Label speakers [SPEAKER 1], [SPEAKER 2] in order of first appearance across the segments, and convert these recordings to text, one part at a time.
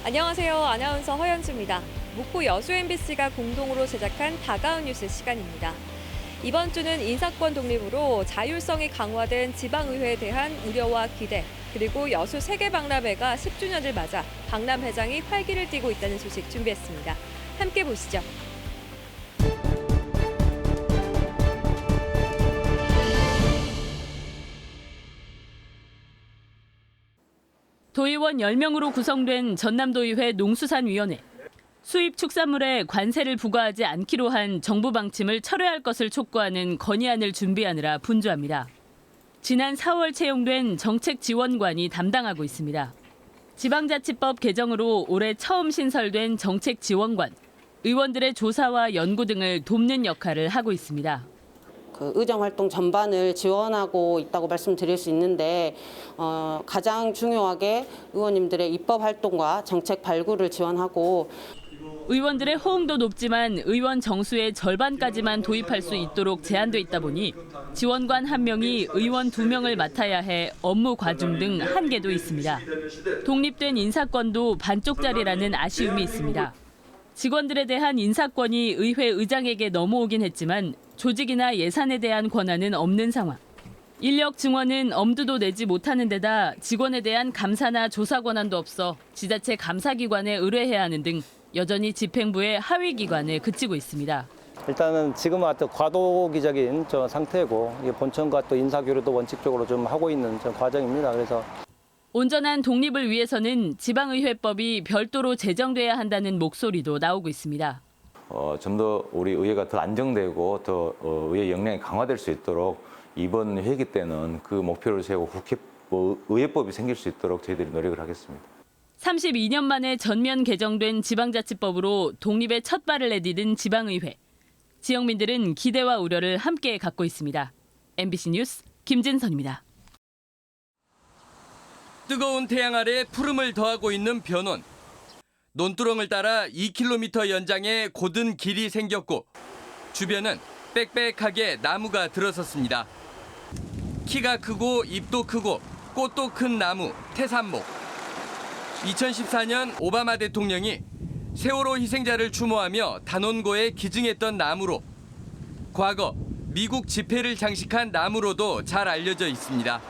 [SPEAKER 1] 안녕하세요. 아나운서 허연주입니다. 목포 여수 MBC가 공동으로 제작한 다가온 뉴스 시간입니다. 이번 주는 인사권 독립으로 자율성이 강화된 지방의회에 대한 우려와 기대, 그리고 여수 세계박람회가 10주년을 맞아 박람회장이 활기를 띠고 있다는 소식 준비했습니다. 함께 보시죠.
[SPEAKER 2] 도의원 10명으로 구성된 전남도의회 농수산위원회. 수입 축산물에 관세를 부과하지 않기로 한 정부 방침을 철회할 것을 촉구하는 건의안을 준비하느라 분주합니다. 지난 4월 채용된 정책지원관이 담당하고 있습니다. 지방자치법 개정으로 올해 처음 신설된 정책지원관, 의원들의 조사와 연구 등을 돕는 역할을 하고 있습니다.
[SPEAKER 3] 그 의정활동 전반을 지원하고 있다고 말씀드릴 수 있는데 가장 중요하게 의원님들의 입법활동과 정책 발굴을 지원하고
[SPEAKER 2] 의원들의 호응도 높지만 의원 정수의 절반까지만 도입할 수 있도록 제한돼 있다 보니 지원관 1명이 의원 2명을 맡아야 해 업무 과중 등 한계도 있습니다. 독립된 인사권도 반쪽짜리라는 아쉬움이 있습니다. 직원들에 대한 인사권이 의회 의장에게 넘어오긴 했지만 조직이나 예산에 대한 권한은 없는 상황. 인력 증원은 엄두도 내지 못하는 데다 직원에 대한 감사나 조사 권한도 없어 지자체 감사기관에 의뢰해야 하는 등 여전히 집행부의 하위 기관에 그치고 있습니다.
[SPEAKER 4] 일단은 지금은 아주 과도기적인 상태고 본청과 또 인사교류도 원칙적으로 좀 하고 있는 과정입니다. 그래서
[SPEAKER 2] 온전한 독립을 위해서는 지방의회법이 별도로 제정돼야 한다는 목소리도 나오고 있습니다.
[SPEAKER 5] 좀 더 우리 의회가 더 안정되고 더 의회 역량이 강화될 수 있도록 이번 회기 때는 그 목표를 세우고 의회법이 생길 수 있도록 저희들이 노력을 하겠습니다.
[SPEAKER 2] 32년 만에 전면 개정된 지방자치법으로 독립의 첫 발을 내디딘 지방의회. 지역민들은 기대와 우려를 함께 갖고 있습니다. MBC 뉴스 김진선입니다.
[SPEAKER 6] 뜨거운 태양 아래 푸름을 더하고 있는 변원. 논두렁을 따라 2km 연장의 곧은 길이 생겼고 주변은 빽빽하게 나무가 들어섰습니다. 키가 크고 잎도 크고 꽃도 큰 나무 태산목. 2014년 오바마 대통령이 세월호 희생자를 추모하며 단원고에 기증했던 나무로 과거 미국 지폐를 장식한 나무로도 잘 알려져 있습니다.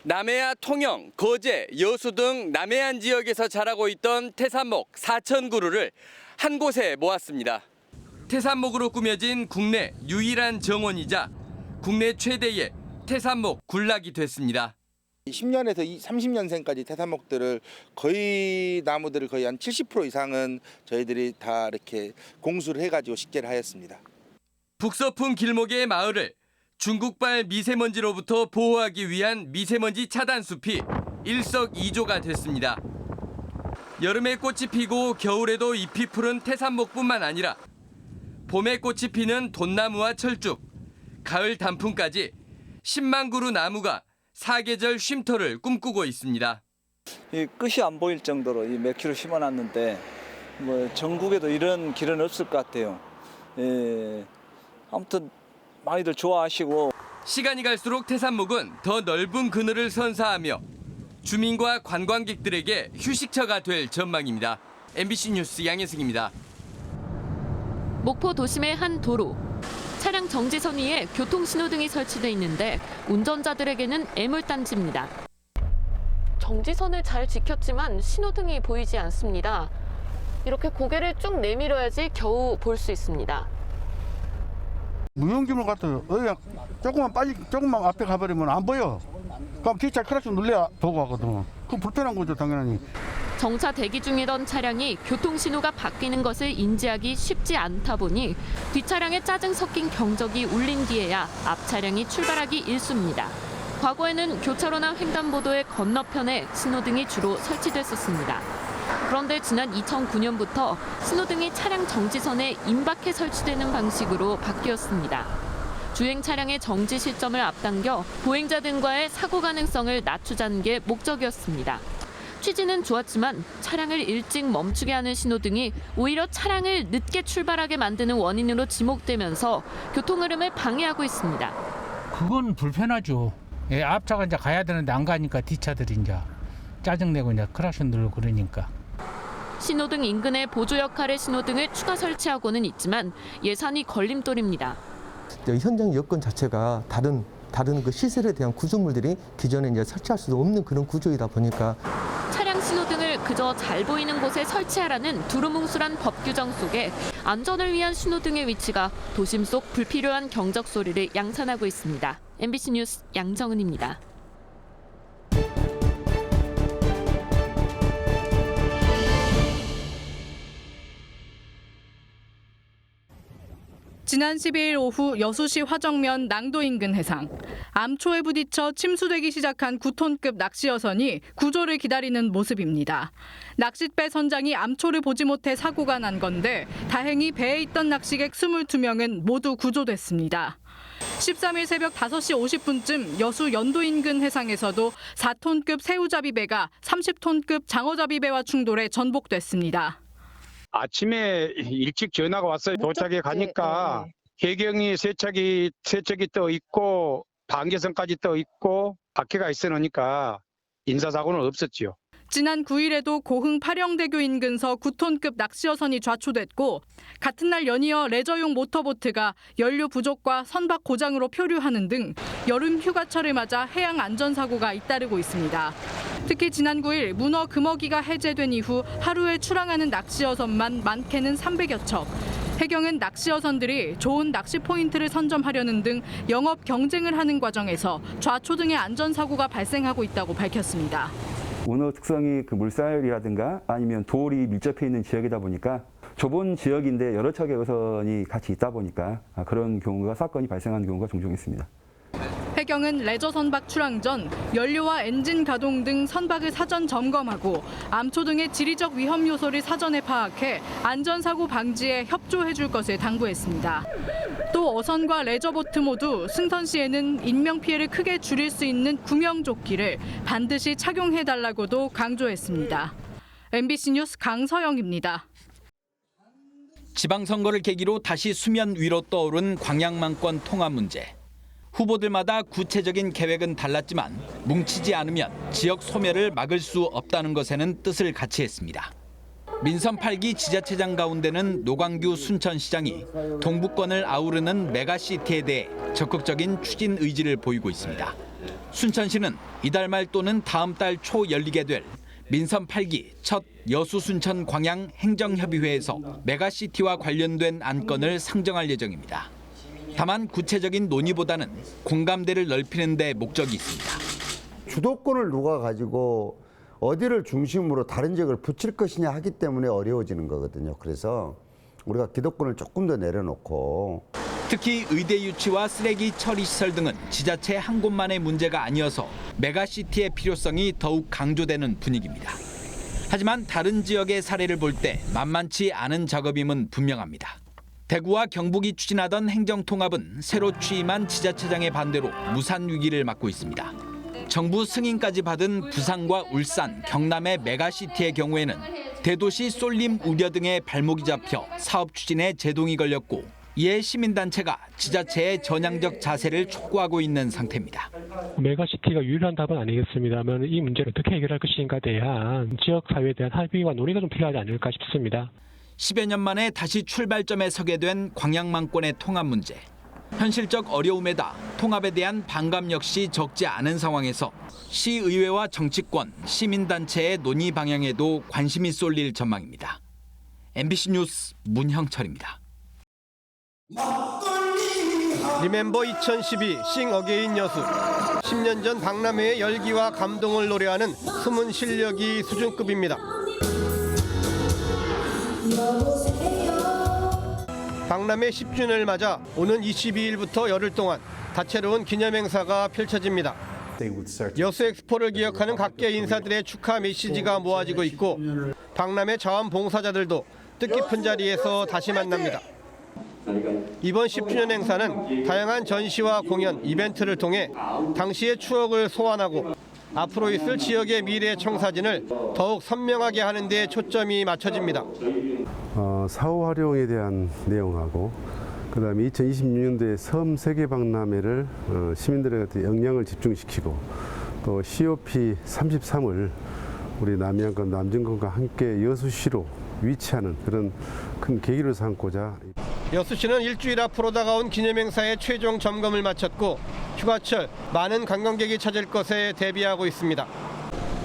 [SPEAKER 6] 남해안 통영, 거제, 여수 등 남해안 지역에서 자라고 있던 태산목 4,000그루를 한 곳에 모았습니다. 태산목으로 꾸며진 국내 유일한 정원이자 국내 최대의 태산목 군락이 됐습니다.
[SPEAKER 7] 10년에서 30년생까지 태산목들을 거의 나무들을 거의 한 70% 이상은 저희들이 다 이렇게 공수를 해가지고 식재를 하였습니다.
[SPEAKER 6] 북서풍 길목의 마을을 중국발 미세먼지로부터 보호하기 위한 미세먼지 차단 숲이 일석이조가 됐습니다. 여름에 꽃이 피고 겨울에도 잎이 푸른 태산목뿐만 아니라 봄에 꽃이 피는 돈나무와 철쭉, 가을 단풍까지 10만 그루 나무가 사계절 쉼터를 꿈꾸고 있습니다.
[SPEAKER 8] 이 끝이 안 보일 정도로 몇 킬로 심어놨는데 전국에도 이런 길은 없을 것 같아요. 아무튼 많이들 좋아하시고
[SPEAKER 6] 시간이 갈수록 태산목은 더 넓은 그늘을 선사하며 주민과 관광객들에게 휴식처가 될 전망입니다. MBC 뉴스 양혜승입니다.
[SPEAKER 2] 목포 도심의 한 도로. 차량 정지선 위에 교통신호등이 설치돼 있는데 운전자들에게는 애물단지입니다. 정지선을 잘 지켰지만 신호등이 보이지 않습니다. 이렇게 고개를 쭉 내밀어야지 겨우 볼 수 있습니다.
[SPEAKER 9] 무용지물 같아요. 조금만 앞에 가버리면 안 보여. 그럼 기차 크락션 눌러야 보고 하거든. 그 불편한 거죠, 당연히.
[SPEAKER 2] 정차 대기 중이던 차량이 교통신호가 바뀌는 것을 인지하기 쉽지 않다 보니 뒷차량에 짜증 섞인 경적이 울린 뒤에야 앞 차량이 출발하기 일쑤입니다. 과거에는 교차로나 횡단보도의 건너편에 신호등이 주로 설치됐었습니다. 그런데 지난 2009년부터 신호등이 차량 정지선에 임박해 설치되는 방식으로 바뀌었습니다. 주행 차량의 정지 시점을 앞당겨 보행자 등과의 사고 가능성을 낮추자는 게 목적이었습니다.
[SPEAKER 10] 취지는 좋았지만 차량을 일찍 멈추게 하는 신호등이 오히려 차량을 늦게 출발하게 만드는 원인으로 지목되면서 교통 흐름을 방해하고 있습니다.
[SPEAKER 11] 그건 불편하죠. 예, 앞차가 이제 가야 되는데 안 가니까 뒷차들이 이제 짜증내고 이제 크락션 들고 그러니까.
[SPEAKER 10] 신호등 인근에 보조 역할의 신호등을 추가 설치하고는 있지만 예산이 걸림돌입니다.
[SPEAKER 12] 현장 여건 자체가 다른 그 시설에 대한 구조물들이 기존에 이제 설치할 수도 없는 그런 구조이다 보니까
[SPEAKER 10] 차량 신호등을 그저 잘 보이는 곳에 설치하라는 두루뭉술한 법 규정 속에 안전을 위한 신호등의 위치가 도심 속 불필요한 경적 소리를 양산하고 있습니다. MBC 뉴스 양정은입니다.
[SPEAKER 13] 지난 12일 오후 여수시 화정면 낭도 인근 해상. 암초에 부딪혀 침수되기 시작한 9톤급 낚시여선이 구조를 기다리는 모습입니다. 낚싯배 선장이 암초를 보지 못해 사고가 난 건데 다행히 배에 있던 낚시객 22명은 모두 구조됐습니다. 13일 새벽 5시 50분쯤 여수 연도 인근 해상에서도 4톤급 새우잡이배가 30톤급 장어잡이배와 충돌해 전복됐습니다.
[SPEAKER 14] 아침에 일찍 전화가 왔어요. 도착해 가니까 해경이 세척이 떠 있고 반개선까지 떠 있고 바퀴가 있으니까 인사사고는 없었지요.
[SPEAKER 13] 지난 9일에도 고흥 파령대교 인근서 9톤급 낚시여선이 좌초됐고 같은 날 연이어 레저용 모터보트가 연료 부족과 선박 고장으로 표류하는 등 여름 휴가철을 맞아 해양 안전사고가 잇따르고 있습니다. 특히 지난 9일 문어 금어기가 해제된 이후 하루에 출항하는 낚시여선만 많게는 300여 척. 해경은 낚시여선들이 좋은 낚시 포인트를 선점하려는 등 영업 경쟁을 하는 과정에서 좌초 등의 안전사고가 발생하고 있다고 밝혔습니다.
[SPEAKER 15] 문어 특성이 그 물살이라든가 아니면 돌이 밀접해 있는 지역이다 보니까 좁은 지역인데 여러 척의 어선이 같이 있다 보니까 그런 경우가 사건이 발생하는 경우가 종종 있습니다.
[SPEAKER 13] 해경은 레저 선박 출항 전 연료와 엔진 가동 등 선박을 사전 점검하고 암초 등의 지리적 위험 요소를 사전에 파악해 안전사고 방지에 협조해 줄 것을 당부했습니다. 또 어선과 레저보트 모두 승선 시에는 인명피해를 크게 줄일 수 있는 구명조끼를 반드시 착용해달라고도 강조했습니다. MBC 뉴스 강서영입니다.
[SPEAKER 16] 지방선거를 계기로 다시 수면 위로 떠오른 광양만권 통합 문제. 후보들마다 구체적인 계획은 달랐지만 뭉치지 않으면 지역 소멸을 막을 수 없다는 것에는 뜻을 같이 했습니다. 민선 8기 지자체장 가운데는 노광규 순천시장이 동부권을 아우르는 메가시티에 대해 적극적인 추진 의지를 보이고 있습니다. 순천시는 이달 말 또는 다음 달 초 열리게 될 민선 8기 첫 여수 순천 광양 행정협의회에서 메가시티와 관련된 안건을 상정할 예정입니다. 다만 구체적인 논의보다는 공감대를 넓히는 데 목적이 있습니다.
[SPEAKER 17] 주도권을 누가 가지고 어디를 중심으로 다른 지역을 붙일 것이냐 하기 때문에 어려워지는 거거든요. 그래서 우리가 기득권을 조금 더 내려놓고
[SPEAKER 16] 특히 의대 유치와 쓰레기 처리 시설 등은 지자체 한 곳만의 문제가 아니어서 메가시티의 필요성이 더욱 강조되는 분위기입니다. 하지만 다른 지역의 사례를 볼 때 만만치 않은 작업임은 분명합니다. 대구와 경북이 추진하던 행정통합은 새로 취임한 지자체장의 반대로 무산 위기를 맞고 있습니다. 정부 승인까지 받은 부산과 울산, 경남의 메가시티의 경우에는 대도시 쏠림 우려 등의 발목이 잡혀 사업 추진에 제동이 걸렸고 이에 시민단체가 지자체의 전향적 자세를 촉구하고 있는 상태입니다.
[SPEAKER 18] 메가시티가 유일한 답은 아니겠습니다만 이 문제를 어떻게 해결할 것인가에 대한 지역사회에 대한 합의와 논의가 좀 필요하지 않을까 싶습니다.
[SPEAKER 16] 10여 년 만에 다시 출발점에 서게 된 광양만권의 통합 문제. 현실적 어려움에다 통합에 대한 반감 역시 적지 않은 상황에서 시의회와 정치권, 시민단체의 논의 방향에도 관심이 쏠릴 전망입니다. MBC 뉴스 문형철입니다.
[SPEAKER 19] 리멤버 2012 싱 어게인 여수. 10년 전 박람회의 열기와 감동을 노래하는 숨은 실력이 수준급입니다. 박람회 10주년을 맞아 오는 22일부터 열흘 동안 다채로운 기념행사가 펼쳐집니다. 여수 엑스포를 기억하는 각계 인사들의 축하 메시지가 모아지고 있고 박람회 자원봉사자들도 뜻깊은 자리에서 다시 만납니다. 이번 10주년 행사는 다양한 전시와 공연, 이벤트를 통해 당시의 추억을 소환하고 앞으로 있을 지역의 미래 청사진을 더욱 선명하게 하는 데 초점이 맞춰집니다.
[SPEAKER 20] 사후 활용에 대한 내용하고 그다음에 2026년도에 섬 세계 박람회를 시민들한테 역량을 집중시키고 또 COP 33을 우리 남해안권 남진권과 함께 여수시로 위치하는 그런 큰 계기로 삼고자.
[SPEAKER 19] 여수시는 일주일 앞으로 다가온 기념행사의 최종 점검을 마쳤고 휴가철 많은 관광객이 찾을 것에 대비하고 있습니다.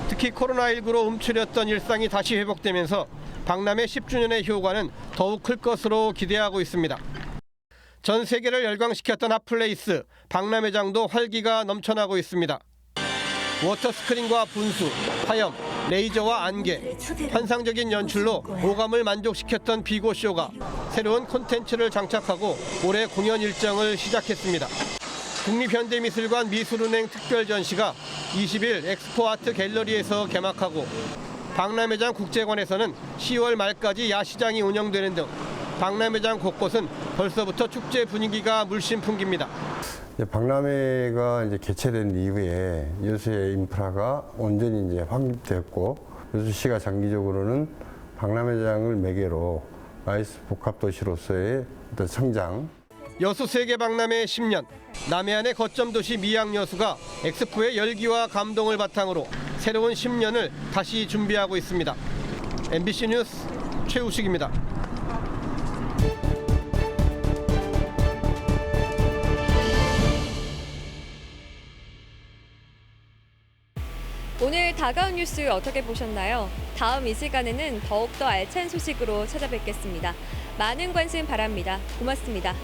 [SPEAKER 19] 특히 코로나19로 움츠렸던 일상이 다시 회복되면서 박람회 10주년의 효과는 더욱 클 것으로 기대하고 있습니다. 전 세계를 열광시켰던 핫플레이스 박람회장도 활기가 넘쳐나고 있습니다. 워터스크린과 분수, 화염, 레이저와 안개, 환상적인 연출로 오감을 만족시켰던 비고쇼가 새로운 콘텐츠를 장착하고 올해 공연 일정을 시작했습니다. 국립현대미술관 미술은행 특별 전시가 20일 엑스포아트 갤러리에서 개막하고 박람회장 국제관에서는 10월 말까지 야시장이 운영되는 등 박람회장 곳곳은 벌써부터 축제 분위기가 물씬 풍깁니다.
[SPEAKER 21] 박람회가 이제 개최된 이후에 여수의 인프라가 온전히 이제 확립됐고 여수시가 장기적으로는 박람회장을 매개로 라이스 복합도시로서의 어떤 성장.
[SPEAKER 19] 여수 세계박람회 10년, 남해안의 거점 도시 미양여수가 엑스포의 열기와 감동을 바탕으로 새로운 10년을 다시 준비하고 있습니다. MBC 뉴스 최우식입니다.
[SPEAKER 1] 오늘 다가온 뉴스 어떻게 보셨나요? 다음 이 시간에는 더욱더 알찬 소식으로 찾아뵙겠습니다. 많은 관심 바랍니다. 고맙습니다.